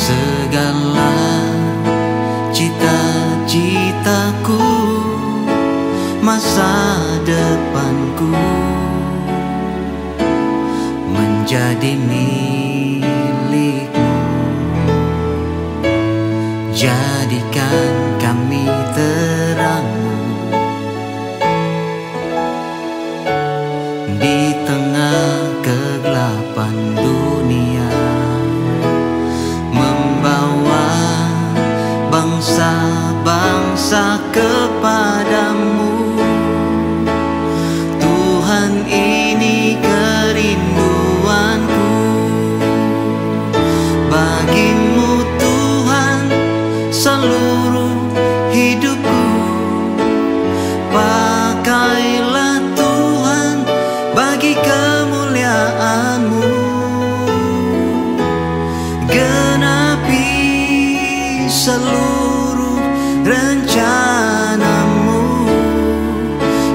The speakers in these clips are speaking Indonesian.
segala cita-citaku, masa depanku menjadi milikmu. Jadikan kami terangmu di tengah kegelapan dunia, membawa bangsa-bangsa kepadamu. Tuhan, ini kerinduanku bagimu Tuhan, seluruh hidupku. Pakailah Tuhan bagi kemuliaan-Mu, genapi seluruh rencana-Mu,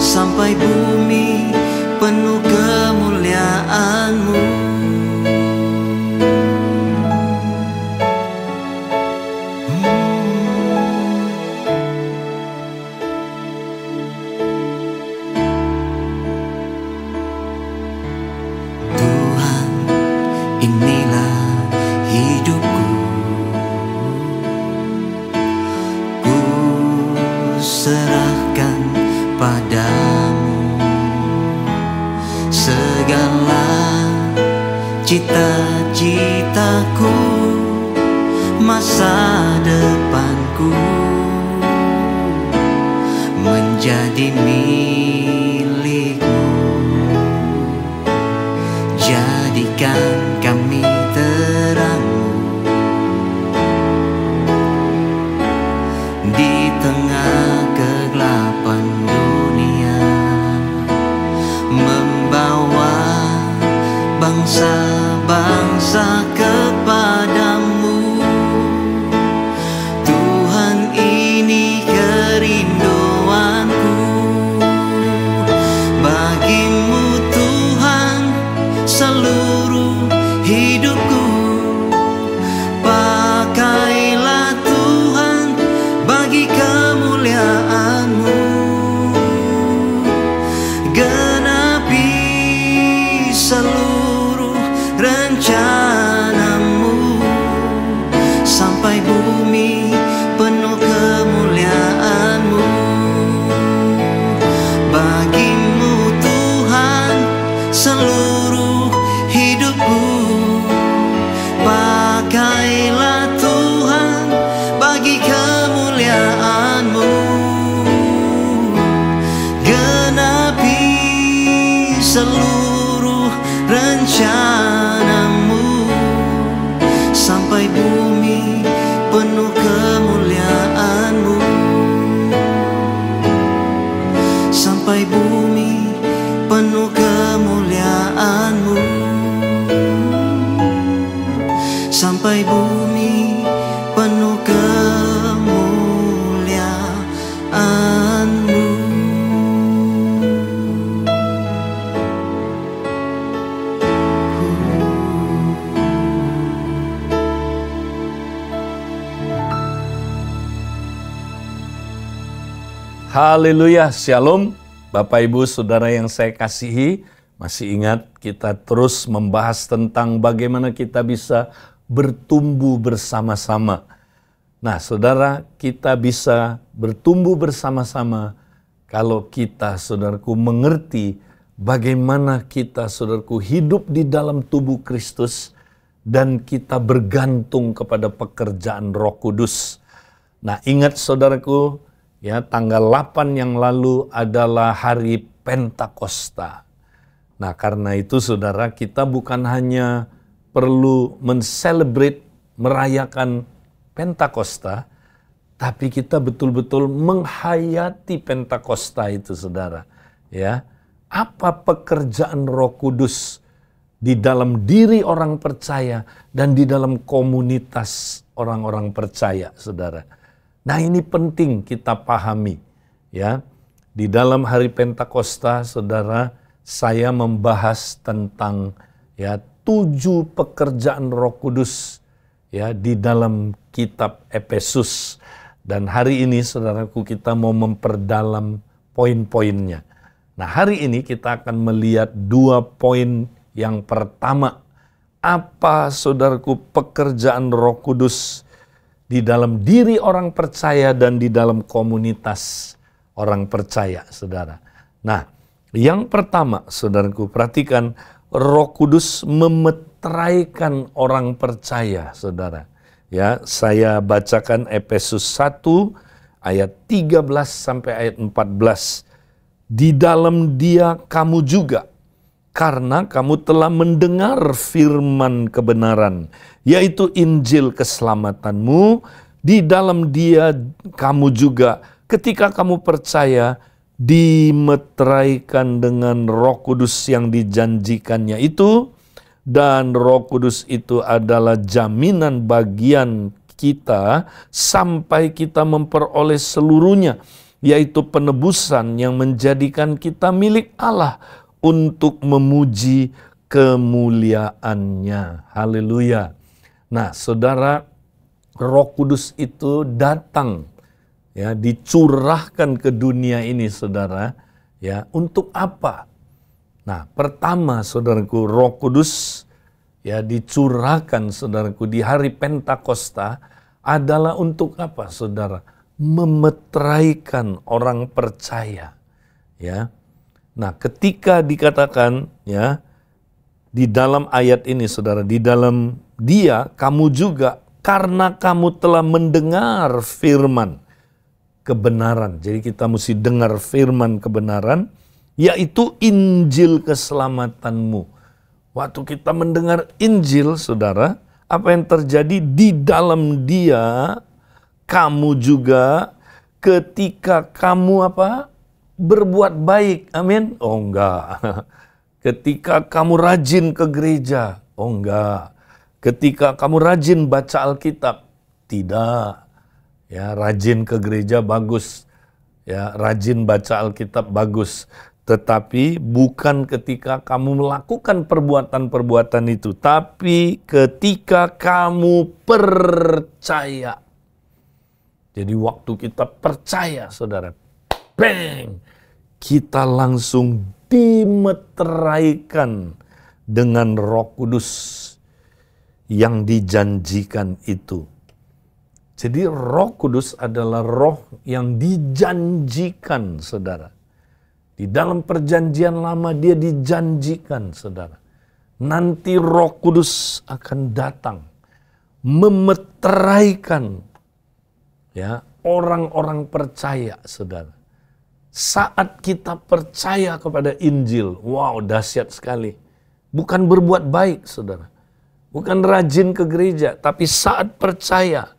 sampai bumi penuh kemuliaan-Mu. Tuhan, inilah hidupku, ku serahkan padamu segala cita-citaku, masa depanku menjadi milikmu. Jadikan kami terangmu di tengah kegelapan dunia, membawa bangsa-bangsa kepadamu. Tuhan, ini kerinduanku bagimu Tuhan, seluruh hidupku. Pakailah Tuhan bagi kemuliaan-Mu, genapi seluruh rencana-Mu, sampai bumi penuh kemuliaan-Mu. Bagimu Tuhan, seluruh hidupku. Pakailah Tuhan bagi kemuliaan-Mu, genapi seluruh rencana-Mu, sampai bumi penuh kemuliaan-Mu, sampai bumi penuh kemuliaan-Mu, sampai bumi penuh kemuliaan-Mu. Haleluya, Shalom. Bapak Ibu Saudara yang saya kasihi, masih ingat kita terus membahas tentang bagaimana kita bisa bertumbuh bersama-sama. Nah, Saudara, kita bisa bertumbuh bersama-sama kalau kita, Saudaraku, mengerti bagaimana kita, Saudaraku, hidup di dalam tubuh Kristus dan kita bergantung kepada pekerjaan Roh Kudus. Nah, ingat Saudaraku, ya, tanggal 8 yang lalu adalah hari Pentakosta. Nah, karena itu Saudara, kita bukan hanya perlu menselebrate, merayakan Pentakosta, tapi kita betul-betul menghayati Pentakosta itu, Saudara. Ya, apa pekerjaan Roh Kudus di dalam diri orang percaya dan di dalam komunitas orang-orang percaya, Saudara. Nah, ini penting kita pahami, ya. Di dalam hari Pentakosta, Saudara, saya membahas tentang, ya, 7 pekerjaan Roh Kudus ya di dalam kitab Efesus. Dan hari ini saudaraku kita mau memperdalam poin-poinnya. Nah, hari ini kita akan melihat 2 poin. Yang pertama, apa saudaraku pekerjaan Roh Kudus di dalam diri orang percaya dan di dalam komunitas orang percaya, saudara. Nah, yang pertama, saudaraku, perhatikan, Roh Kudus memeteraikan orang percaya, saudara. Ya, saya bacakan Efesus 1 ayat 13 sampai ayat 14. Di dalam Dia kamu juga, karena kamu telah mendengar firman kebenaran, yaitu Injil keselamatanmu. Di dalam Dia kamu juga, ketika kamu percaya, dimeteraikan dengan Roh Kudus yang dijanjikannya itu. Dan Roh Kudus itu adalah jaminan bagian kita sampai kita memperoleh seluruhnya, yaitu penebusan yang menjadikan kita milik Allah untuk memuji kemuliaannya. Haleluya. Nah, saudara, Roh Kudus itu datang, ya, dicurahkan ke dunia ini, saudara, ya, untuk apa? Nah, pertama, saudaraku, Roh Kudus ya dicurahkan, saudaraku, di hari Pentakosta adalah untuk apa, saudara? Memeteraikan orang percaya, ya. Nah, ketika dikatakan, ya, di dalam ayat ini, saudara, di dalam Dia kamu juga, karena kamu telah mendengar firman kebenaran. Jadi kita mesti dengar firman kebenaran, yaitu Injil keselamatanmu. Waktu kita mendengar Injil, saudara, apa yang terjadi? Di dalam Dia, kamu juga ketika kamu apa? Berbuat baik. Amin? Oh enggak. Ketika kamu rajin ke gereja. Oh enggak. Ketika kamu rajin baca Alkitab. Tidak. Ya, rajin ke gereja bagus. Ya, rajin baca Alkitab bagus. Tetapi bukan ketika kamu melakukan perbuatan-perbuatan itu, tapi ketika kamu percaya. Jadi waktu kita percaya, saudara, bang, kita langsung dimeteraikan dengan Roh Kudus yang dijanjikan itu. Jadi Roh Kudus adalah roh yang dijanjikan, saudara. Di dalam perjanjian lama dia dijanjikan, saudara. Nanti Roh Kudus akan datang memeteraikan, ya, orang-orang percaya, saudara. Saat kita percaya kepada Injil, wow, dahsyat sekali. Bukan berbuat baik, saudara. Bukan rajin ke gereja, tapi saat percaya,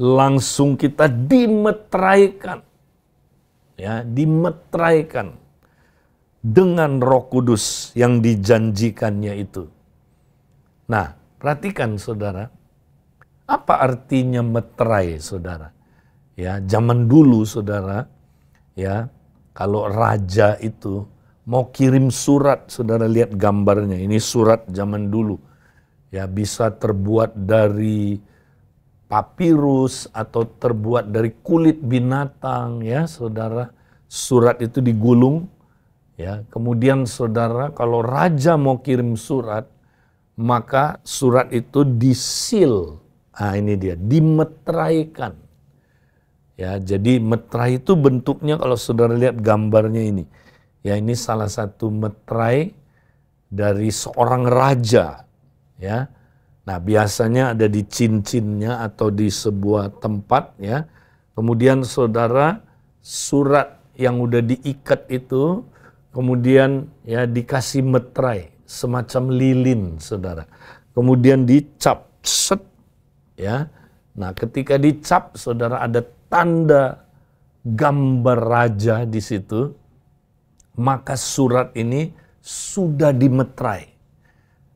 langsung kita dimeteraikan. Ya, dimeteraikan dengan Roh Kudus yang dijanjikannya itu. Nah, perhatikan, saudara, apa artinya meterai, saudara? Ya, zaman dulu, saudara, ya, kalau raja itu mau kirim surat, saudara lihat gambarnya, ini surat zaman dulu. Ya, bisa terbuat dari papirus atau terbuat dari kulit binatang, ya, saudara. Surat itu digulung, ya. Kemudian, saudara, kalau raja mau kirim surat, maka surat itu disil. Nah, ini dia, dimeteraikan. Ya, jadi meterai itu bentuknya, kalau saudara lihat gambarnya ini, ya, ini salah satu meterai dari seorang raja, ya. Nah, biasanya ada di cincinnya atau di sebuah tempat, ya. Kemudian, saudara, surat yang udah diikat itu kemudian, ya, dikasih meterai semacam lilin, saudara. Kemudian dicap, set, ya. Nah, ketika dicap, saudara, ada tanda gambar raja di situ, maka surat ini sudah dimeterai.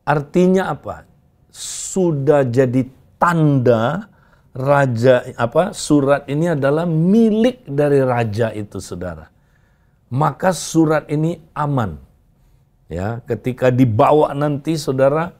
Artinya apa? Sudah jadi tanda raja, apa, surat ini adalah milik dari raja itu, saudara. Maka surat ini aman. Ya, ketika dibawa nanti, saudara,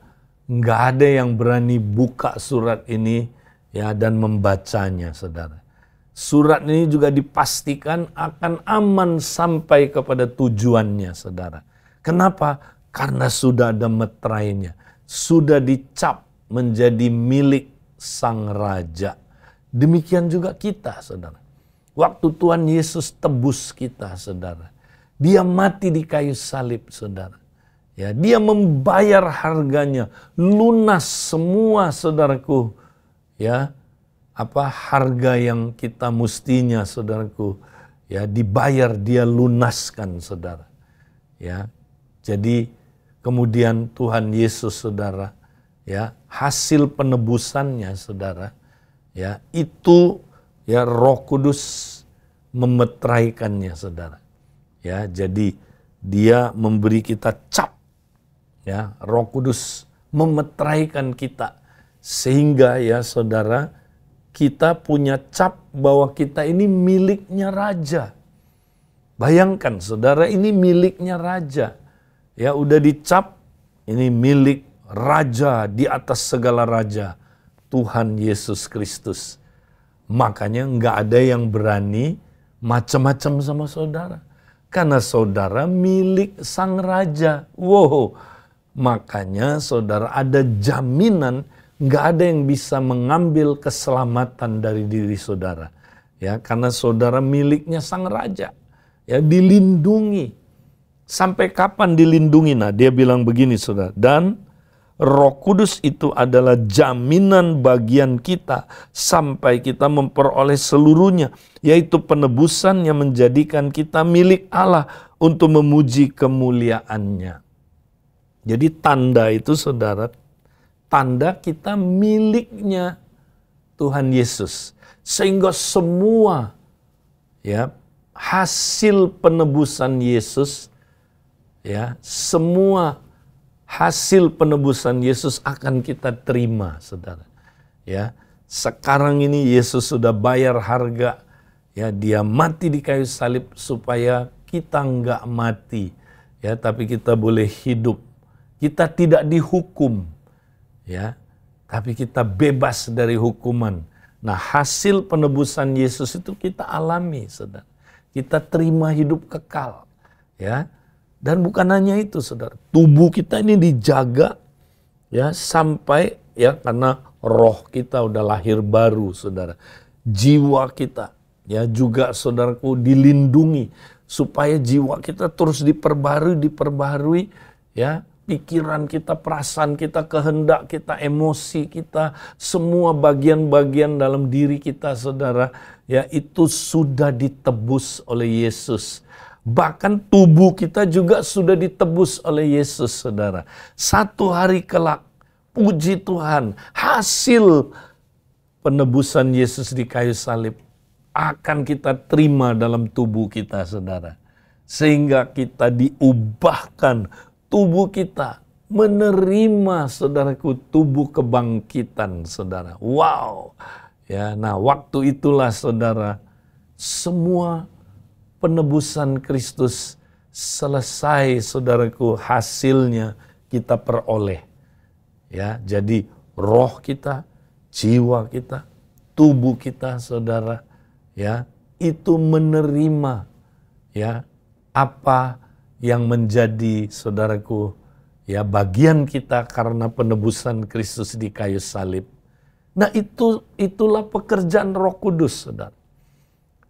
nggak ada yang berani buka surat ini ya dan membacanya, saudara. Surat ini juga dipastikan akan aman sampai kepada tujuannya, saudara. Kenapa? Karena sudah ada meterainya, sudah dicap menjadi milik Sang Raja. Demikian juga kita, saudara. Waktu Tuhan Yesus tebus kita, saudara, Dia mati di kayu salib, saudara. Ya, Dia membayar harganya, lunas semua, saudaraku. Ya, harga yang kita mestinya, saudaraku, ya dibayar, Dia lunaskan, saudara. Ya, jadi kemudian Tuhan Yesus, saudara, ya hasil penebusannya, saudara, ya itu ya Roh Kudus memeteraikannya, saudara. Ya, jadi Dia memberi kita cap. Ya, Roh Kudus memeteraikan kita sehingga ya saudara, kita punya cap bahwa kita ini miliknya raja. Bayangkan saudara, ini miliknya raja. Ya, udah dicap ini milik raja di atas segala raja, Tuhan Yesus Kristus. Makanya nggak ada yang berani macam-macam sama saudara. Karena saudara milik sang raja. Wow. Makanya saudara ada jaminan nggak ada yang bisa mengambil keselamatan dari diri saudara. Ya, karena saudara miliknya sang raja. Ya, dilindungi. Sampai kapan dilindungi? Nah, dia bilang begini, saudara. Dan Roh Kudus itu adalah jaminan bagian kita sampai kita memperoleh seluruhnya, yaitu penebusan yang menjadikan kita milik Allah untuk memuji kemuliaannya. Jadi tanda itu, saudara, tanda kita miliknya Tuhan Yesus. Sehingga semua ya hasil penebusan Yesus, ya semua hasil penebusan Yesus akan kita terima, saudara. Ya, sekarang ini Yesus sudah bayar harga. Ya, Dia mati di kayu salib supaya kita enggak mati, ya, tapi kita boleh hidup. Kita tidak dihukum, ya, tapi kita bebas dari hukuman. Nah, hasil penebusan Yesus itu kita alami, saudara. Kita terima hidup kekal, ya. Dan bukan hanya itu, saudara. Tubuh kita ini dijaga, ya, sampai ya karena roh kita udah lahir baru, saudara. Jiwa kita, ya juga saudaraku dilindungi supaya jiwa kita terus diperbarui, ya. Pikiran kita, perasaan kita, kehendak kita, emosi kita, semua bagian-bagian dalam diri kita, saudara, ya itu sudah ditebus oleh Yesus. Bahkan tubuh kita juga sudah ditebus oleh Yesus, saudara. Satu hari kelak, puji Tuhan, hasil penebusan Yesus di kayu salib akan kita terima dalam tubuh kita, saudara. Sehingga kita diubahkan, tubuh kita menerima, saudaraku, tubuh kebangkitan, saudara. Wow. Ya, nah waktu itulah, saudara, semua penebusan Kristus selesai, saudaraku, hasilnya kita peroleh. Ya, jadi roh kita, jiwa kita, tubuh kita, saudara, ya, itu menerima ya apa yang menjadi, saudaraku, ya bagian kita karena penebusan Kristus di kayu salib. Nah, itulah pekerjaan Roh Kudus, saudara.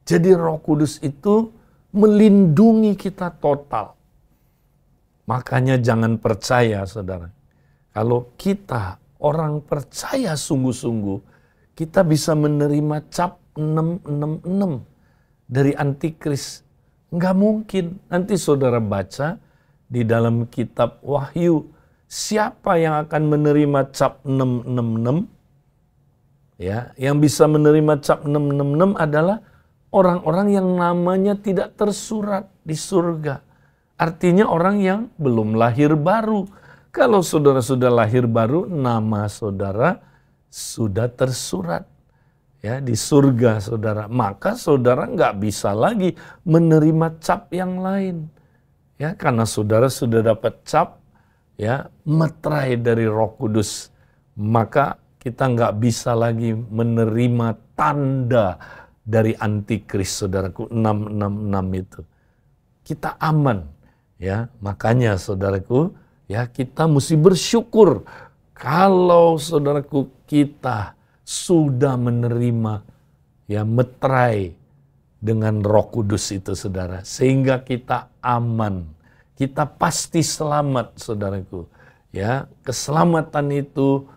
Jadi Roh Kudus itu melindungi kita total. Makanya jangan percaya, saudara. Kalau kita orang percaya sungguh-sungguh, kita bisa menerima cap 666 dari antikris. Enggak mungkin. Nanti saudara baca di dalam kitab Wahyu, siapa yang akan menerima cap 666? Ya, yang bisa menerima cap 666 adalah orang-orang yang namanya tidak tersurat di surga. Artinya orang yang belum lahir baru. Kalau saudara sudah lahir baru, nama saudara sudah tersurat ya di surga, saudara. Maka saudara nggak bisa lagi menerima cap yang lain. Ya, karena saudara sudah dapat cap ya meterai dari Roh Kudus, maka kita nggak bisa lagi menerima tanda dari antikris, saudaraku. 666 itu kita aman, ya. Makanya saudaraku, ya, kita mesti bersyukur kalau saudaraku kita sudah menerima, ya, meterai dengan Roh Kudus itu, saudara, sehingga kita aman, kita pasti selamat, saudaraku. Ya, keselamatan itu,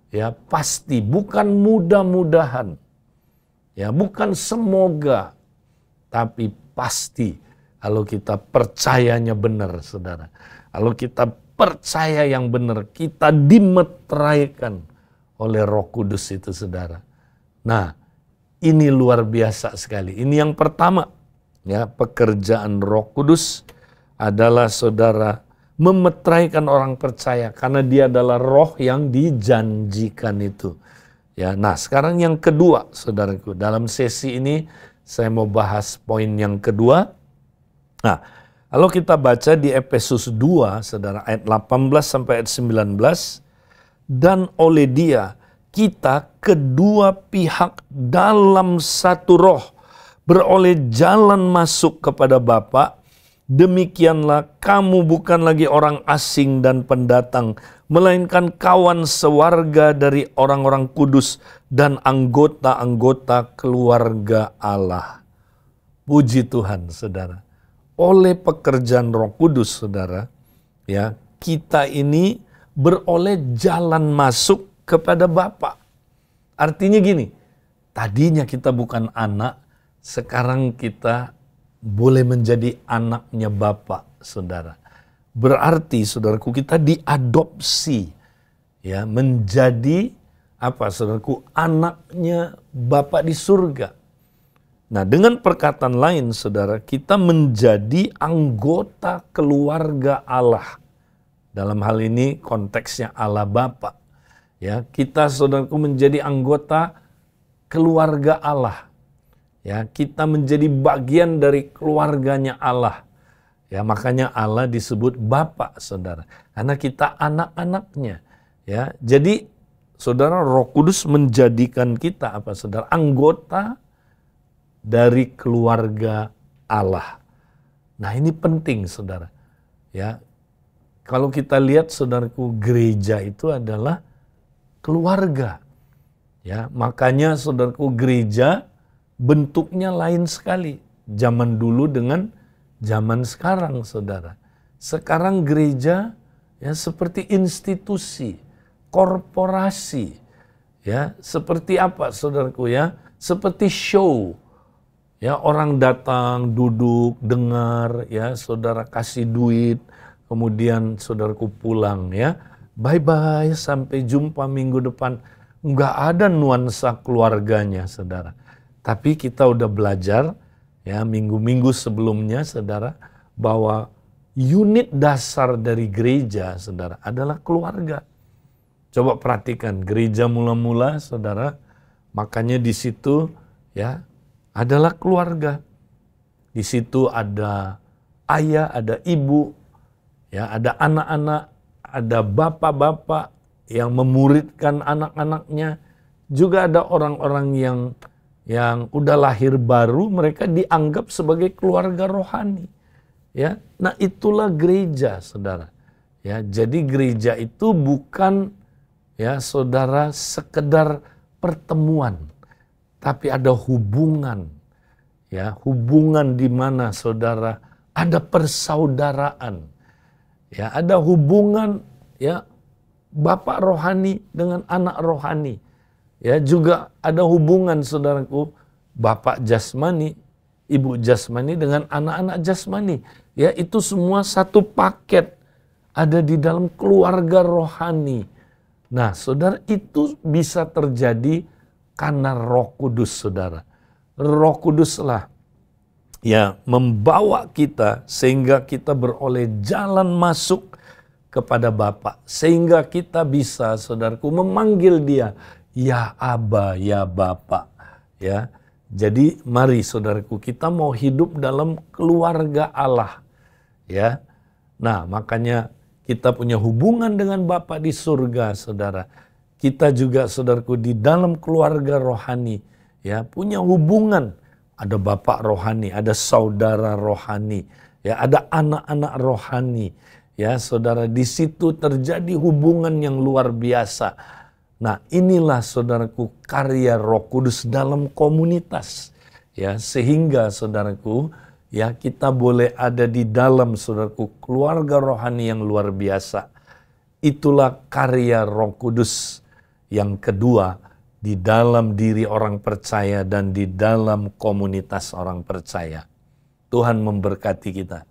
ya, pasti, bukan mudah-mudahan, ya, bukan semoga, tapi pasti kalau kita percayanya benar, saudara. Kalau kita percaya yang benar, kita dimeteraikan oleh Roh Kudus itu, saudara. Nah, ini luar biasa sekali. Ini yang pertama, ya, pekerjaan Roh Kudus adalah, saudara, memeteraikan orang percaya karena dia adalah roh yang dijanjikan itu. Ya, nah, sekarang yang kedua, saudaraku, dalam sesi ini saya mau bahas poin yang kedua. Nah, kalau kita baca di Efesus 2, saudara, ayat 18 sampai ayat 19, dan oleh Dia kita kedua pihak dalam satu roh beroleh jalan masuk kepada Bapa. Demikianlah kamu bukan lagi orang asing dan pendatang, melainkan kawan sewarga dari orang-orang kudus dan anggota-anggota keluarga Allah. Puji Tuhan, saudara. Oleh pekerjaan Roh Kudus, saudara, ya, kita ini beroleh jalan masuk kepada Bapa. Artinya gini, tadinya kita bukan anak, sekarang kita boleh menjadi anaknya Bapa, saudara. Berarti, saudaraku, kita diadopsi, ya, menjadi apa, saudaraku, anaknya Bapa di surga. Nah, dengan perkataan lain, saudara, kita menjadi anggota keluarga Allah. Dalam hal ini konteksnya Allah Bapa. Ya, kita, saudaraku, menjadi anggota keluarga Allah. Ya, kita menjadi bagian dari keluarganya Allah. Ya, makanya Allah disebut Bapa, saudara. Karena kita anak-anaknya. Ya, jadi, saudara, Roh Kudus menjadikan kita apa, saudara? Anggota dari keluarga Allah. Nah, ini penting, saudara. Ya, kalau kita lihat, saudaraku, gereja itu adalah keluarga. Ya, makanya, saudaraku, gereja bentuknya lain sekali. Zaman dulu dengan zaman sekarang, saudara. Sekarang gereja, ya, seperti institusi, korporasi. Ya, seperti apa, saudaraku, ya? Seperti show. Ya, orang datang, duduk, dengar, ya, saudara kasih duit, kemudian saudaraku pulang, ya. Bye-bye, sampai jumpa minggu depan. Nggak ada nuansa keluarganya, saudara. Tapi kita udah belajar, ya, minggu-minggu sebelumnya, saudara, bahwa unit dasar dari gereja, saudara, adalah keluarga. Coba perhatikan, gereja mula-mula, saudara, makanya di situ, ya, adalah keluarga. Di situ ada ayah, ada ibu, ya, ada anak-anak, ada bapak-bapak yang memuridkan anak-anaknya. Juga ada orang-orang yang udah lahir baru, mereka dianggap sebagai keluarga rohani. Ya, nah itulah gereja, saudara. Ya, jadi gereja itu bukan, ya, saudara, sekedar pertemuan, tapi ada hubungan. Ya, hubungan di mana, saudara, ada persaudaraan. Ya, ada hubungan, ya, bapak rohani dengan anak rohani. Ya, juga ada hubungan, saudaraku, bapak jasmani, ibu jasmani dengan anak-anak jasmani. Ya, itu semua satu paket ada di dalam keluarga rohani. Nah, saudara, itu bisa terjadi karena Roh Kudus, saudara. Roh Kuduslah, ya, membawa kita sehingga kita beroleh jalan masuk kepada Bapa, sehingga kita bisa, saudaraku, memanggil Dia, ya Aba, ya Bapa. Ya, jadi mari, saudaraku, kita mau hidup dalam keluarga Allah. Ya, nah makanya kita punya hubungan dengan Bapa di surga, saudara. Kita juga, saudaraku, di dalam keluarga rohani, ya, punya hubungan. Ada bapak rohani, ada saudara rohani, ya, ada anak-anak rohani, ya, saudara. Di situ terjadi hubungan yang luar biasa. Nah, inilah, saudaraku, karya Roh Kudus dalam komunitas, ya, sehingga, saudaraku, ya, kita boleh ada di dalam, saudaraku, keluarga rohani yang luar biasa. Itulah karya Roh Kudus yang kedua di dalam diri orang percaya dan di dalam komunitas orang percaya. Tuhan memberkati kita.